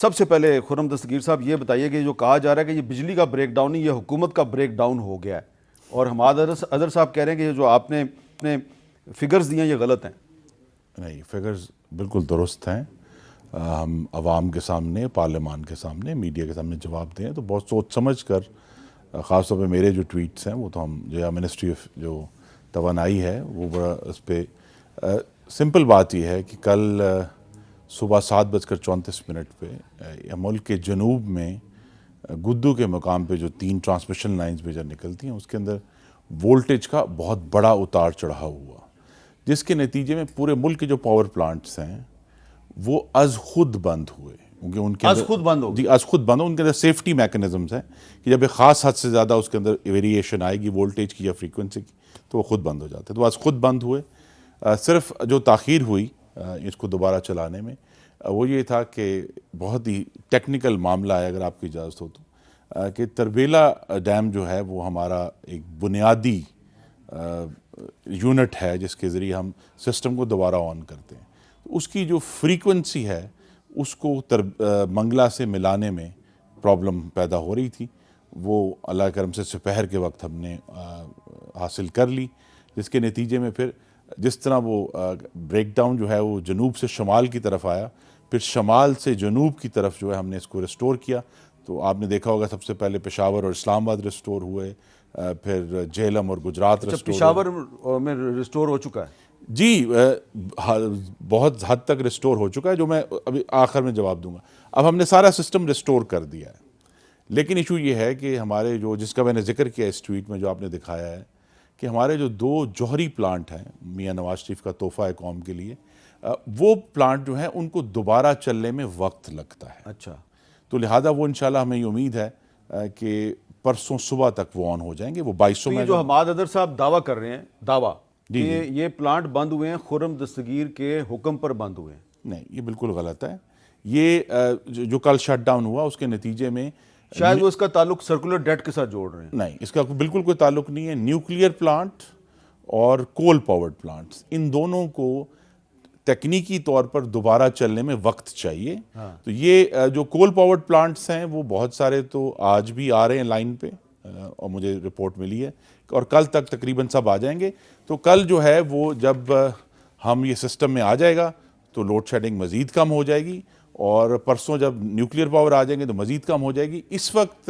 سب سے پہلے خرم دستگیر صاحب یہ بتائیے کہ جو کہا جا رہا ہے کہ یہ بجلی کا بریک ڈاؤن نہیں، یہ حکومت کا بریک ڈاؤن ہو گیا ہے، اور حماد اظہر صاحب کہہ رہے ہیں کہ یہ جو آپ نے اپنے فگرز دیے ہیں یہ غلط ہیں۔ نہیں، فگرز بالکل درست ہیں۔ ہم عوام کے سامنے، پارلیمان کے سامنے، میڈیا کے سامنے جواب دیں تو بہت سوچ سمجھ کر، خاص طور پہ میرے جو ٹویٹس ہیں وہ تو ہم جو منسٹری آف جو توانائی ہے وہ بڑا اس پہ سمپل بات یہ ہے کہ کل صبح 7:34 پہ ملک کے جنوب میں گدو کے مقام پہ جو 3 ٹرانسمیشن لائنز میجر نکلتی ہیں اس کے اندر وولٹیج کا بہت بڑا اتار چڑھاؤ ہوا، جس کے نتیجے میں پورے ملک کے جو پاور پلانٹس ہیں وہ از خود بند ہوئے، کیونکہ ان کے از خود بند ہو گئے؟ جی از خود بند ہو۔ ان کے اندر سیفٹی میکنزمز ہیں کہ جب ایک خاص حد سے زیادہ اس کے اندر ویریشن آئے گی وولٹیج کی یا فریکوینسی کی تو وہ خود بند ہو جاتے ہیں، تو از خود بند ہوئے۔ صرف جو تاخیر ہوئی اس کو دوبارہ چلانے میں وہ یہ تھا کہ بہت ہی ٹیکنیکل معاملہ ہے، اگر آپ کی اجازت ہو تو، کہ تربیلا ڈیم جو ہے وہ ہمارا ایک بنیادی یونٹ ہے جس کے ذریعے ہم سسٹم کو دوبارہ آن کرتے ہیں۔ اس کی جو فریکوینسی ہے اس کو منگلا سے ملانے میں پرابلم پیدا ہو رہی تھی، وہ اللہ کرم سے سپہر کے وقت ہم نے حاصل کر لی، جس کے نتیجے میں پھر جس طرح وہ بریک ڈاؤن جو ہے وہ جنوب سے شمال کی طرف آیا، پھر شمال سے جنوب کی طرف جو ہے ہم نے اس کو ریسٹور کیا۔ تو آپ نے دیکھا ہوگا سب سے پہلے پشاور اور اسلام آباد ریسٹور ہوئے، پھر جہلم اور گجرات ریسٹور پشاور میں ریسٹور ہو چکا ہے؟ جی، بہت حد تک ریسٹور ہو چکا ہے، جو میں ابھی آخر میں جواب دوں گا۔ اب ہم نے سارا سسٹم ریسٹور کر دیا ہے، لیکن ایشو یہ ہے کہ ہمارے جو جس کا میں نے ذکر کیا اس ٹویٹ میں جو آپ نے دکھایا ہے کہ ہمارے جو 2 جوہری پلانٹ ہیں میاں نواز شریف کا تحفہ ہے قوم کے لیے، وہ پلانٹ جو ہیں ان کو دوبارہ چلنے میں وقت لگتا ہے۔ اچھا، تو لہٰذا وہ انشاءاللہ ہمیں یہ امید ہے کہ پرسوں صبح تک وہ آن ہو جائیں گے۔ وہ 2200 میں جو حماد اظہر صاحب دعویٰ کر رہے ہیں کہ یہ پلانٹ بند ہوئے ہیں خرم دستگیر کے حکم پر بند ہوئے ہیں، نہیں، یہ بالکل غلط ہے۔ یہ جو کل شٹ ڈاؤن ہوا اس کے نتیجے میں شاید وہ اس کا تعلق سرکولر ڈیٹ کے ساتھ جوڑ رہے ہیں۔ نہیں، اس کا بالکل کوئی تعلق نہیں ہے۔ نیوکلیئر پلانٹ اور کول پاورڈ پلانٹس، ان دونوں کو تکنیکی طور پر دوبارہ چلنے میں وقت چاہیے۔ تو یہ جو کول پاورڈ پلانٹس ہیں وہ بہت سارے تو آج بھی آ رہے ہیں لائن پہ، اور مجھے رپورٹ ملی ہے اور کل تک تقریباً سب آ جائیں گے۔ تو کل جو ہے وہ جب ہم یہ سسٹم میں آ جائے گا تو لوڈ شیڈنگ مزید کم ہو جائے گی، اور پرسوں جب نیوکلیئر پاور آ جائیں گے تو مزید کم ہو جائے گی۔ اس وقت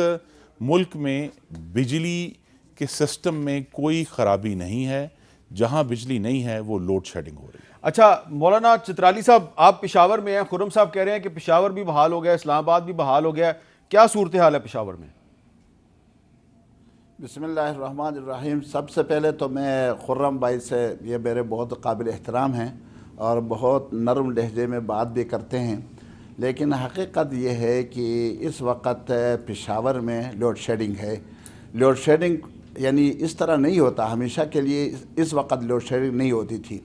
ملک میں بجلی کے سسٹم میں کوئی خرابی نہیں ہے، جہاں بجلی نہیں ہے وہ لوڈ شیڈنگ ہو رہی ہے۔ اچھا مولانا چترالی صاحب، آپ پشاور میں ہیں، خرم صاحب کہہ رہے ہیں کہ پشاور بھی بحال ہو گیا، اسلام آباد بھی بحال ہو گیا، کیا صورتحال ہے پشاور میں؟ بسم اللہ الرحمن الرحیم۔ سب سے پہلے تو میں خرم بھائی سے، یہ میرے بہت قابل احترام ہیں اور بہت نرم لہجے میں بات بھی کرتے ہیں، لیکن حقیقت یہ ہے کہ اس وقت پشاور میں لوڈ شیڈنگ ہے۔ لوڈ شیڈنگ یعنی اس طرح نہیں ہوتا، ہمیشہ کے لیے اس وقت لوڈ شیڈنگ نہیں ہوتی تھی،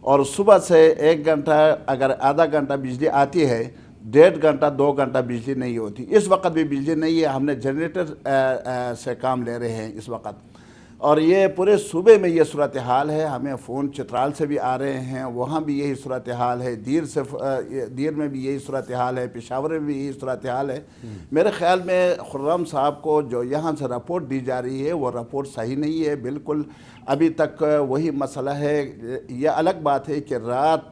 اور صبح سے 1 گھنٹہ اگر آدھا گھنٹہ بجلی آتی ہے، 1.5 گھنٹہ 2 گھنٹہ بجلی نہیں ہوتی۔ اس وقت بھی بجلی نہیں ہے، ہم نے جنریٹر سے کام لے رہے ہیں اس وقت، اور یہ پورے صوبے میں یہ صورتحال ہے۔ ہمیں فون چترال سے بھی آ رہے ہیں، وہاں بھی یہی صورتحال ہے، دیر میں بھی یہی صورتحال ہے، پشاور میں بھی یہی صورتحال ہے۔ میرے خیال میں خرم صاحب کو جو یہاں سے رپورٹ دی جا رہی ہے وہ رپورٹ صحیح نہیں ہے، بالکل ابھی تک وہی مسئلہ ہے۔ یہ الگ بات ہے کہ رات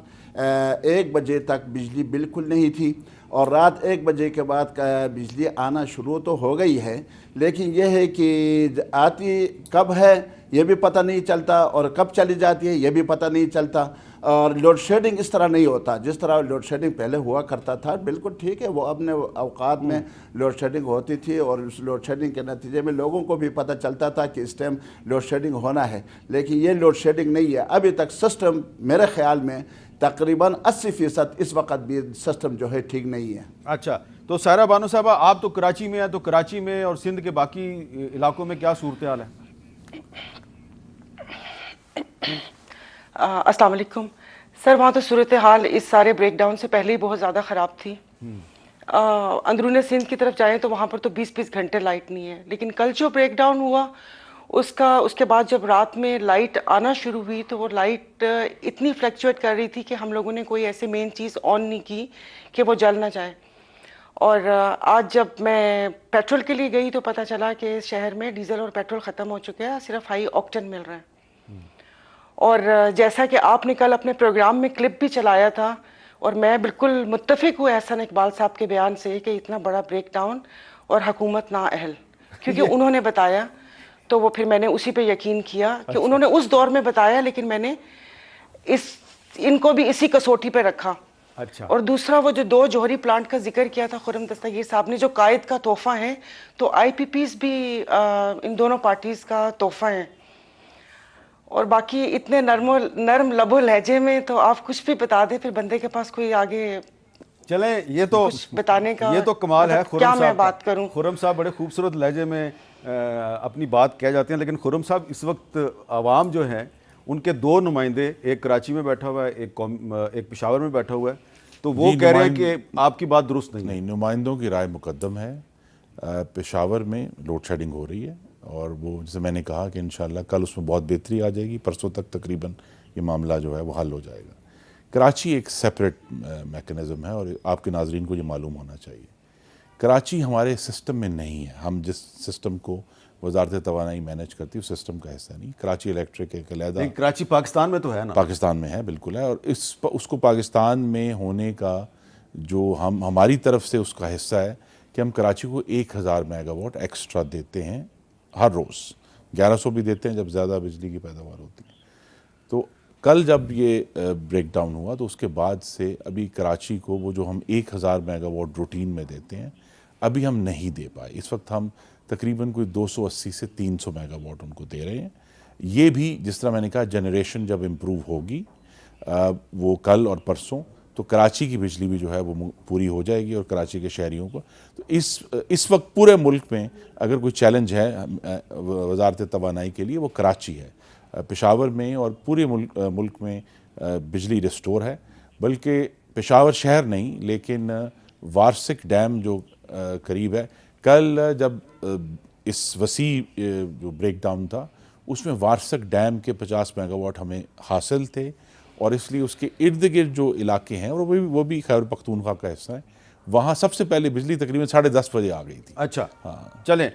1 بجے تک بجلی بالکل نہیں تھی، اور رات 1 بجے کے بعد بجلی آنا شروع تو ہو گئی ہے، لیکن یہ ہے کہ آتی کب ہے یہ بھی پتہ نہیں چلتا، اور کب چلی جاتی ہے یہ بھی پتہ نہیں چلتا، اور لوڈ شیڈنگ اس طرح نہیں ہوتا جس طرح لوڈ شیڈنگ پہلے ہوا کرتا تھا۔ بالکل ٹھیک ہے، وہ اپنے اوقات میں لوڈ شیڈنگ ہوتی تھی، اور اس لوڈ شیڈنگ کے نتیجے میں لوگوں کو بھی پتہ چلتا تھا کہ اس ٹائم لوڈ شیڈنگ ہونا ہے، لیکن یہ لوڈ شیڈنگ نہیں ہے ابھی تک۔ سسٹم میرے خیال میں تقریباً 80% اس وقت بھی سسٹم جو ہے ٹھیک نہیں ہے۔ اچھا، تو سائرہ بانو صاحبہ، آپ تو کراچی میں ہیں، تو کراچی میں اور سندھ کے باقی علاقوں میں کیا صورتحال ہے؟ السلام علیکم سر۔ وہاں تو صورتحال اس سارے بریک ڈاؤن سے پہلے ہی بہت زیادہ خراب تھی۔ اندرون سندھ کی طرف جائیں تو وہاں پر تو 20 گھنٹے لائٹ نہیں ہے، لیکن کل جو بریک ڈاؤن ہوا اس کے بعد جب رات میں لائٹ آنا شروع ہوئی تو وہ لائٹ اتنی فلیکچویٹ کر رہی تھی کہ ہم لوگوں نے کوئی ایسے مین چیز آن نہیں کی کہ وہ جل نہ جائے، اور آج جب میں پیٹرول کے لیے گئی تو پتہ چلا کہ اس شہر میں ڈیزل اور پیٹرول ختم ہو چکے ہیں, صرف ہائی آکٹن مل رہے ہیں. اور جیسا کہ آپ نے کل اپنے پروگرام میں کلپ بھی چلایا تھا, اور میں بالکل متفق ہوں احسن اقبال صاحب کے بیان سے کہ اتنا بڑا بریک ڈاؤن اور حکومت نااہل, کیونکہ انہوں نے بتایا تو وہ پھر میں نے اسی پہ یقین کیا کہ انہوں نے اس دور میں بتایا, لیکن میں نے ان کو بھی اسی کسوٹی پہ رکھا. اچھا, اور دوسرا وہ جو 2 جوہری پلانٹ کا ذکر کیا تھا خرم دستگیر صاحب نے, جو قائد کا تحفہ ہیں, تو آئی پی پیز بھی ان دونوں پارٹیز کا تحفہ ہیں. اور باقی اتنے نرم لب و لہجے میں تو آپ کچھ بھی بتا دیں, پھر بندے کے پاس کوئی آگے چلیں یہ تو کچھ بتانے کا یہ تو کمال ہے. کیا میں بات کروں. خرم صاحب بڑے خوبصورت لہجے میں اپنی بات کہہ جاتے ہیں, لیکن خرم صاحب اس وقت عوام جو ہیں ان کے 2 نمائندے, ایک کراچی میں بیٹھا ہوا ہے, ایک پشاور میں بیٹھا ہوا ہے, تو وہ کہہ رہے ہیں کہ آپ کی بات درست نہیں ہے. نہیں, نمائندوں کی رائے مقدم ہے. پشاور میں لوڈ شیڈنگ ہو رہی ہے, اور وہ جیسے میں نے کہا کہ انشاءاللہ کل اس میں بہت بہتری آ جائے گی, پرسوں تک تقریباً یہ معاملہ جو ہے وہ حل ہو جائے گا. کراچی ایک سیپریٹ میکنزم ہے, اور آپ کے ناظرین کو یہ معلوم ہونا چاہیے. کراچی ہمارے سسٹم میں نہیں ہے. ہم جس سسٹم کو وزارت توانائی مینیج کرتی ہے اس سسٹم کا حصہ نہیں. کراچی الیکٹرک ایک علیحدہ, کراچی پاکستان میں تو ہے نا, پاکستان میں ہے, بالکل ہے, اور اس کو پاکستان میں ہونے کا جو ہماری طرف سے اس کا حصہ ہے کہ ہم کراچی کو 1000 میگا واٹ ایکسٹرا دیتے ہیں ہر روز. 1100 بھی دیتے ہیں جب زیادہ بجلی کی پیداوار ہوتی ہے. تو کل جب یہ بریک ڈاؤن ہوا تو اس کے بعد سے ابھی کراچی کو وہ جو ہم 1000 میگا واٹ روٹین میں دیتے ہیں ابھی ہم نہیں دے پائے. اس وقت ہم تقریباً کوئی 280 سے 300 میگا واٹ ان کو دے رہے ہیں. یہ بھی جس طرح میں نے کہا جنریشن جب امپروو ہوگی وہ کل اور پرسوں, تو کراچی کی بجلی بھی جو ہے وہ پوری ہو جائے گی اور کراچی کے شہریوں کو. تو اس وقت پورے ملک میں اگر کوئی چیلنج ہے وزارت توانائی کے لیے وہ کراچی ہے. پشاور میں اور پورے ملک میں بجلی ریسٹور ہے, بلکہ پشاور شہر نہیں لیکن وارسک ڈیم جو قریب ہے, کل جب اس وسیع جو بریک ڈاؤن تھا اس میں وارسک ڈیم کے 50 میگا واٹ ہمیں حاصل تھے, اور اس لیے اس کے ارد گرد جو علاقے ہیں اور وہ بھی خیبر پختونخوا کا حصہ ہے, وہاں سب سے پہلے بجلی تقریباً 10:30 بجے آ گئی تھی. اچھا, چلیں